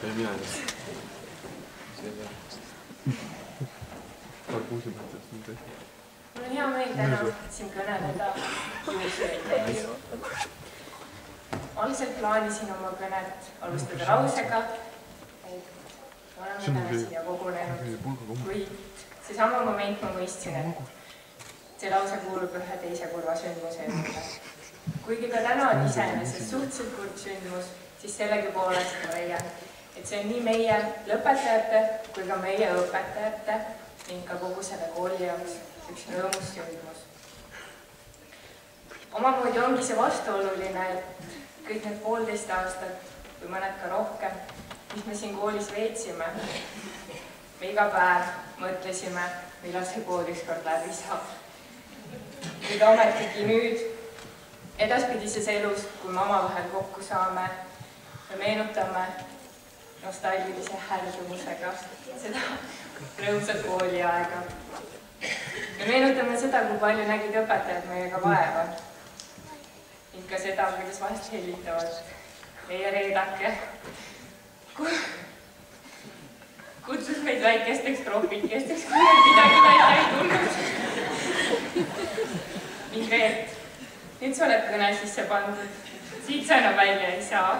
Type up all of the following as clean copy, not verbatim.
ei mina ei. Karbuusi mõttest nii tehti. Mul on hea meel täna siin kõneleda juhusöödest. Algselt plaanisin oma kõnet alustada lausega, et oleme täna siia kogunenud, kuid seesama moment ma mõistsin, et see lause kuulub ühe teise kurva sündmuse juurde. Kuigi ka täna on iseenesest suhteliselt kurb sündmus, siis sellegipoolest ma leian, et see on nii meie lõpetajate kui ka meie õpetajate ning ka kogu selle kooli jaoks üks rõõmus sündmus. Omamoodi ongi see vastuoluline, et kõik need 1,5 aastat või mõned ka rohkem, mis me siin koolis veetsime, me iga päev mõtlesime, millal see kool ükskord läbi saab. Kuid ometigi nüüd, edaspidises elus, kui me omavahel kokku saame, me meenutame nostalgilise häldumusega seda rõõmsat kooliaega. Me meenutame seda, kui palju nägid õpetajad meiega vaeva. Ning ka seda, kuidas vahest hellitavad meie reedake. Kutsus meid väikesteks tropikesteks, kui meil midagi välja ei tulnud. Ning veel, nüüd sa oled kõne sisse pandud. Siit sa enam välja ei saa.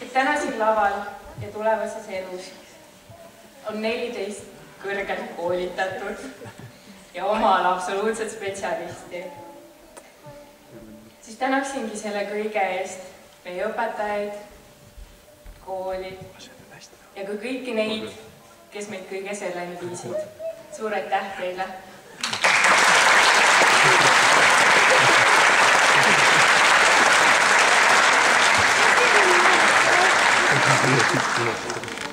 Et täna siin laval ja tulevases elus on 14 kõrgelt koolitatud ja omal absoluutset spetsialisti. Siis tänaksingi selle kõige eest meie õpetajaid, kooli ja ka kõiki neid, kes meid kõige selleni viisid. Suur aitäh teile! Thank you.